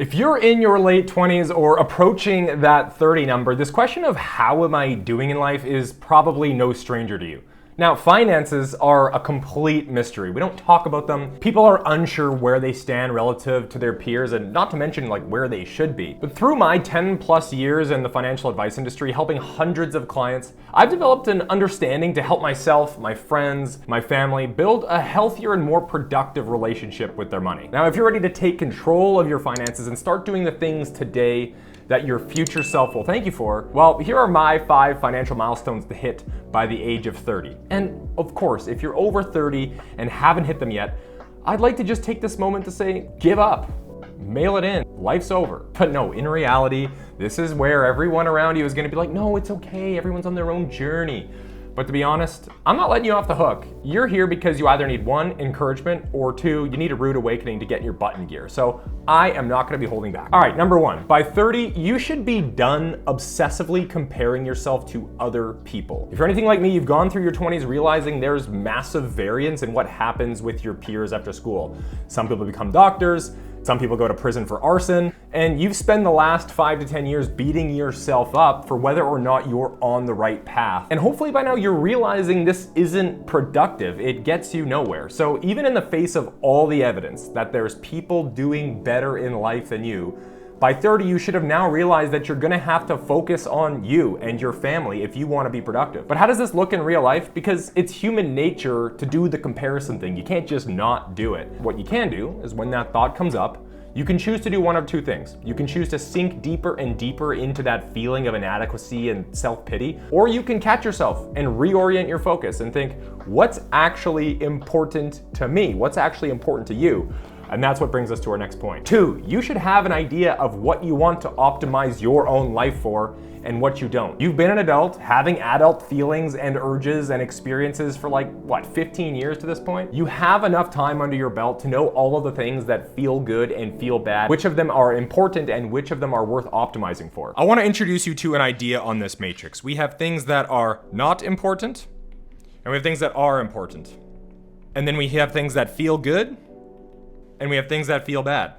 If you're in your late 20s or approaching that 30 number, this question of how am I doing in life is probably no stranger to you. Now, finances are a complete mystery. We don't talk about them. People are unsure where they stand relative to their peers, and not to mention like where they should be. But through my 10 plus years in the financial advice industry, helping hundreds of clients, I've developed an understanding to help myself, my friends, my family build a healthier and more productive relationship with their money. Now, if you're ready to take control of your finances and start doing the things today that your future self will thank you for, well, here are my 5 financial milestones to hit by the age of 30. And of course, if you're over 30 and haven't hit them yet, I'd like to just take this moment to say, give up, mail it in, life's over. But no, in reality, this is where everyone around you is gonna be like, no, it's okay, everyone's on their own journey. But to be honest, I'm not letting you off the hook. You're here because you either need 1, encouragement, or 2, you need a rude awakening to get your butt in gear. So I am not gonna be holding back. All right, number 1, by 30, you should be done obsessively comparing yourself to other people. If you're anything like me, you've gone through your 20s realizing there's massive variance in what happens with your peers after school. Some people become doctors, some people go to prison for arson, and you've spent the last 5 to 10 years beating yourself up for whether or not you're on the right path. And hopefully by now you're realizing this isn't productive. It gets you nowhere. So even in the face of all the evidence that there's people doing better in life than you, by 30, you should have now realized that you're gonna have to focus on you and your family if you wanna be productive. But how does this look in real life? Because it's human nature to do the comparison thing. You can't just not do it. What you can do is when that thought comes up, you can choose to do one of 2 things. You can choose to sink deeper and deeper into that feeling of inadequacy and self-pity, or you can catch yourself and reorient your focus and think, what's actually important to me? What's actually important to you? And that's what brings us to our next point. 2, you should have an idea of what you want to optimize your own life for and what you don't. You've been an adult, having adult feelings and urges and experiences for like, what, 15 years to this point? You have enough time under your belt to know all of the things that feel good and feel bad, which of them are important and which of them are worth optimizing for. I want to introduce you to an idea on this matrix. We have things that are not important, and we have things that are important. And then we have things that feel good, and we have things that feel bad.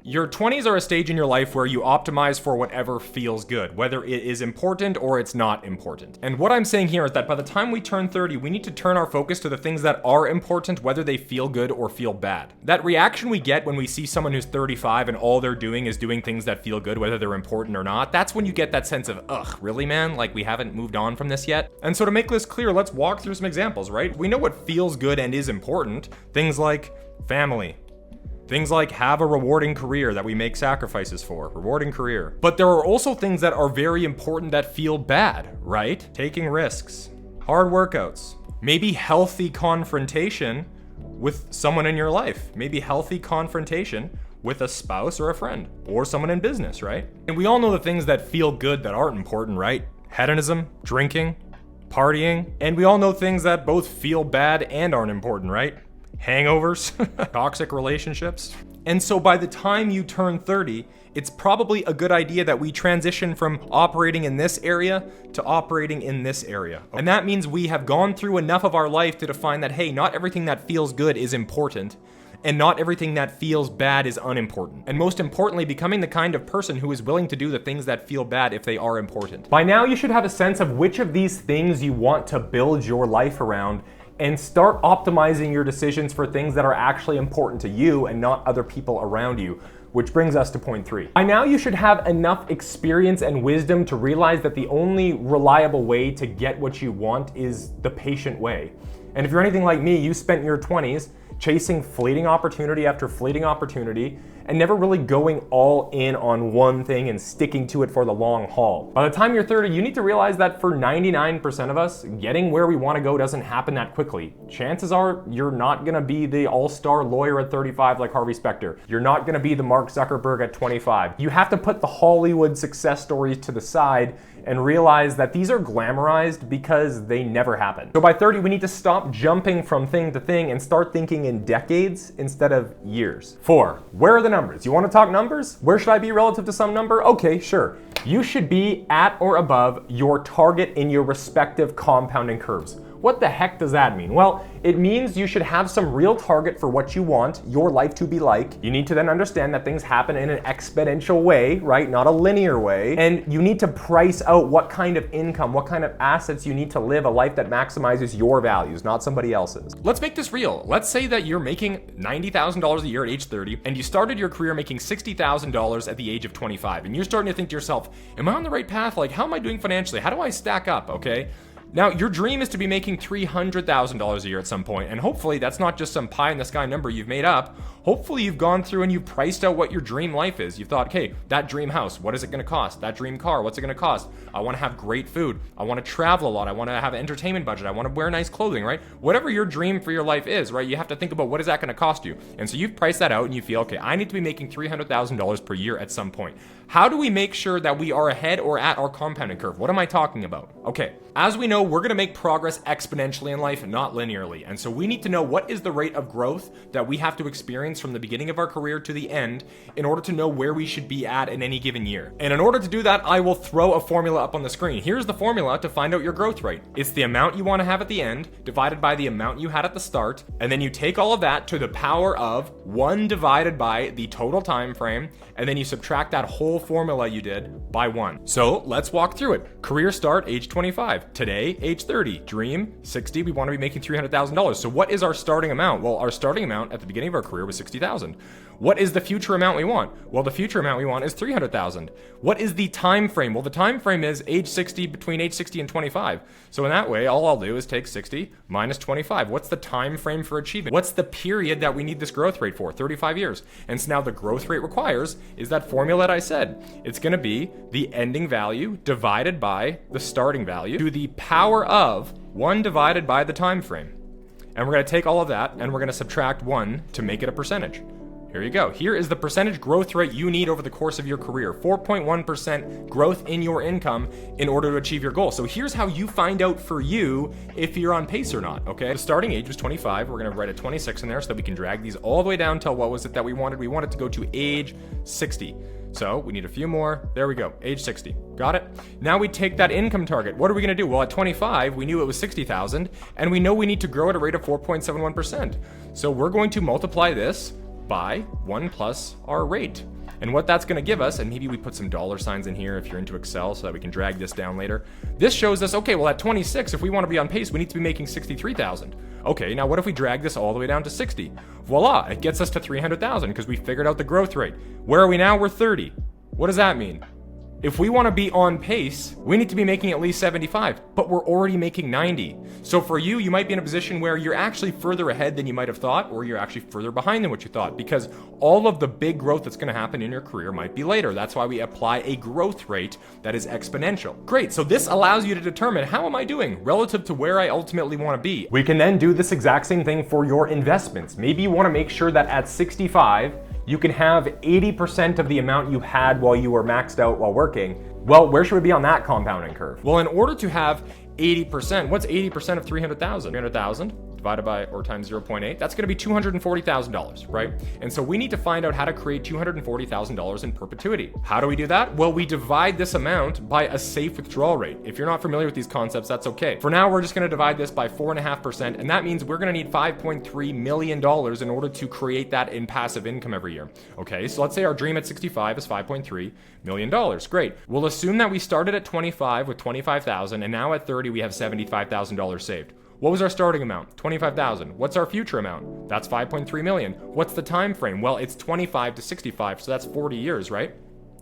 Your 20s are a stage in your life where you optimize for whatever feels good, whether it is important or it's not important. And what I'm saying here is that by the time we turn 30, we need to turn our focus to the things that are important, whether they feel good or feel bad. That reaction we get when we see someone who's 35 and all they're doing is doing things that feel good, whether they're important or not, that's when you get that sense of, ugh, really, man? Like, we haven't moved on from this yet? And so to make this clear, let's walk through some examples, right? We know what feels good and is important. Things like family. Things like have a rewarding career that we make sacrifices for, rewarding career. But there are also things that are very important that feel bad, right? Taking risks, hard workouts, maybe healthy confrontation with someone in your life, maybe healthy confrontation with a spouse or a friend or someone in business, right? And we all know the things that feel good that aren't important, right? Hedonism, drinking, partying, and we all know things that both feel bad and aren't important, right? Hangovers, toxic relationships. And so by the time you turn 30, it's probably a good idea that we transition from operating in this area to operating in this area. And that means we have gone through enough of our life to define that, hey, not everything that feels good is important, and not everything that feels bad is unimportant. And most importantly, becoming the kind of person who is willing to do the things that feel bad if they are important. By now, you should have a sense of which of these things you want to build your life around and start optimizing your decisions for things that are actually important to you and not other people around you, which brings us to point 3. By now, you should have enough experience and wisdom to realize that the only reliable way to get what you want is the patient way. And if you're anything like me, you spent your 20s chasing fleeting opportunity after fleeting opportunity and never really going all in on one thing and sticking to it for the long haul. By the time you're 30, you need to realize that for 99% of us, getting where we want to go doesn't happen that quickly. Chances are you're not gonna be the all-star lawyer at 35 like Harvey Specter. You're not gonna be the Mark Zuckerberg at 25. You have to put the Hollywood success stories to the side and realize that these are glamorized because they never happen. So by 30, we need to stop jumping from thing to thing and start thinking in decades instead of years. 4, where are the numbers? You want to talk numbers? Where should I be relative to some number? Okay, sure. You should be at or above your target in your respective compounding curves. What the heck does that mean? Well, it means you should have some real target for what you want your life to be like. You need to then understand that things happen in an exponential way, right? Not a linear way. And you need to price out what kind of income, what kind of assets you need to live a life that maximizes your values, not somebody else's. Let's make this real. Let's say that you're making $90,000 a year at age 30, and you started your career making $60,000 at the age of 25. And you're starting to think to yourself, am I on the right path? Like, how am I doing financially? How do I stack up? Okay. Now, your dream is to be making $300,000 a year at some point, and hopefully that's not just some pie in the sky number you've made up. Hopefully you've gone through and you've priced out what your dream life is. You've thought, okay, that dream house, what is it going to cost? That dream car, what's it going to cost? I want to have great food. I want to travel a lot. I want to have an entertainment budget. I want to wear nice clothing, right? Whatever your dream for your life is, right? You have to think about what is that going to cost you. And so you've priced that out and you feel, okay, I need to be making $300,000 per year at some point. How do we make sure that we are ahead or at our compounding curve? What am I talking about? Okay, as we know, we're going to make progress exponentially in life, not linearly. And so we need to know what is the rate of growth that we have to experience from the beginning of our career to the end in order to know where we should be at in any given year. And in order to do that, I will throw a formula up on the screen. Here's the formula to find out your growth rate. It's the amount you want to have at the end divided by the amount you had at the start. And then you take all of that to the power of 1 divided by the total time frame. And then you subtract that whole formula you did by 1. So let's walk through it. Career start, age 25. Today, age 30. Dream, 60. We want to be making $300,000. So what is our starting amount? Well, our starting amount at the beginning of our career was $60,000. What is the future amount we want? Well, the future amount we want is $300,000. What is the time frame? Well, the time frame is age 60, between age 60 and 25. So in that way, all I'll do is take 60 minus 25. What's the time frame for achievement? What's the period that we need this growth rate for? 35 years. And so now the growth rate requires is that formula that I said. It's going to be the ending value divided by the starting value to the power of 1 divided by the time frame. And we're going to take all of that and we're going to subtract 1 to make it a percentage. Here you go. Here is the percentage growth rate you need over the course of your career. 4.1% growth in your income in order to achieve your goal. So here's how you find out for you if you're on pace or not, okay? The starting age was 25. We're going to write a 26 in there so that we can drag these all the way down till what was it that we wanted? We wanted to go to age 60. So we need a few more. There we go. Age 60. Got it? Now we take that income target. What are we going to do? Well, at 25, we knew it was 60,000, and we know we need to grow at a rate of 4.71%. So we're going to multiply this by 1 plus our rate. And what that's going to give us, and maybe we put some dollar signs in here if you're into Excel so that we can drag this down later. This shows us, okay, well at 26, if we want to be on pace, we need to be making 63,000. Okay, now what if we drag this all the way down to 60? Voila, it gets us to 300,000 because we figured out the growth rate. Where are we now? We're 30. What does that mean? If we want to be on pace, we need to be making at least 75, but we're already making 90. So for you, you might be in a position where you're actually further ahead than you might have thought, or you're actually further behind than what you thought, because all of the big growth that's going to happen in your career might be later. That's why we apply a growth rate that is exponential. Great, so this allows you to determine how am I doing relative to where I ultimately want to be. We can then do this exact same thing for your investments. Maybe you want to make sure that at 65, you can have 80% of the amount you had while you were maxed out while working. Well, where should we be on that compounding curve? Well, in order to have 80%, what's 80% of 300,000? 300,000 divided by or times 0.8, that's going to be $240,000, right? And so we need to find out how to create $240,000 in perpetuity. How do we do that? Well, we divide this amount by a safe withdrawal rate. If you're not familiar with these concepts, that's okay. For now, we're just going to divide this by 4.5%, and that means we're going to need $5.3 million in order to create that in passive income every year. Okay, so let's say our dream at 65 is $5.3 million. Great. We'll assume that we started at 25 with 25,000, and now at 30 we have $75,000 saved. What was our starting amount? 25,000. What's our future amount? That's 5.3 million. What's the time frame? Well, it's 25 to 65, so that's 40 years, right?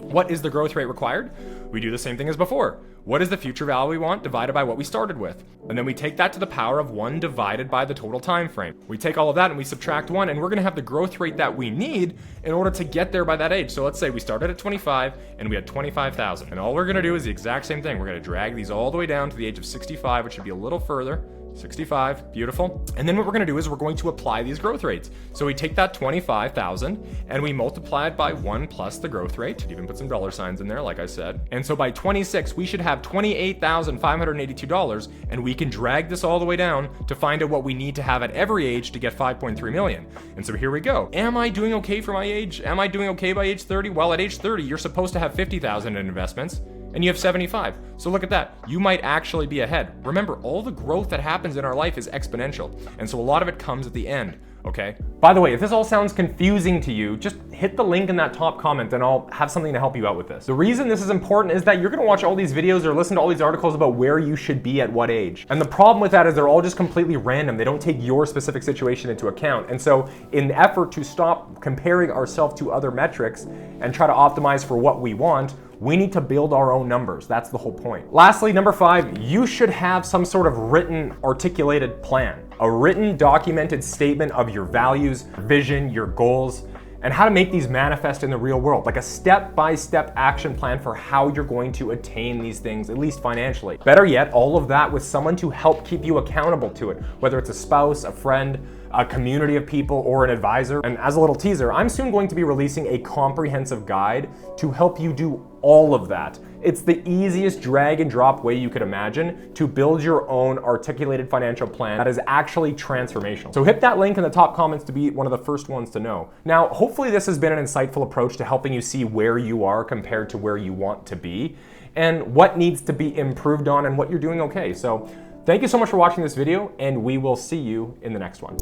What is the growth rate required? We do the same thing as before. What is the future value we want divided by what we started with? And then we take that to the power of 1 divided by the total time frame. We take all of that and we subtract 1, and we're going to have the growth rate that we need in order to get there by that age. So let's say we started at 25 and we had 25,000. And all we're going to do is the exact same thing. We're going to drag these all the way down to the age of 65, which should be a little further. 65, beautiful. And then what we're going to do is we're going to apply these growth rates. So we take that 25,000 and we multiply it by 1 plus the growth rate. Even put some dollar signs in there, like I said. And so by 26, we should have $28,582, and we can drag this all the way down to find out what we need to have at every age to get 5.3 million. And so here we go. Am I doing okay for my age? Am I doing okay by age 30? Well, at age 30, you're supposed to have 50,000 in investments. and you have 75. So look at that. You might actually be ahead. Remember, all the growth that happens in our life is exponential. And so a lot of it comes at the end, okay? By the way, if this all sounds confusing to you, just hit the link in that top comment and I'll have something to help you out with this. The reason this is important is that you're gonna watch all these videos or listen to all these articles about where you should be at what age. And the problem with that is they're all just completely random. They don't take your specific situation into account. And so in the effort to stop comparing ourselves to other metrics and try to optimize for what we want, we need to build our own numbers. That's the whole point. Lastly, number 5, you should have some sort of written, articulated plan. A written, documented statement of your values, vision, your goals, and how to make these manifest in the real world. Like a step-by-step action plan for how you're going to attain these things, at least financially. Better yet, all of that with someone to help keep you accountable to it, whether it's a spouse, a friend, a community of people, or an advisor. And as a little teaser, I'm soon going to be releasing a comprehensive guide to help you do all of that. It's the easiest drag and drop way you could imagine to build your own articulated financial plan that is actually transformational. So hit that link in the top comments to be one of the first ones to know. Now, hopefully this has been an insightful approach to helping you see where you are compared to where you want to be and what needs to be improved on and what you're doing okay. So thank you so much for watching this video, and we will see you in the next one.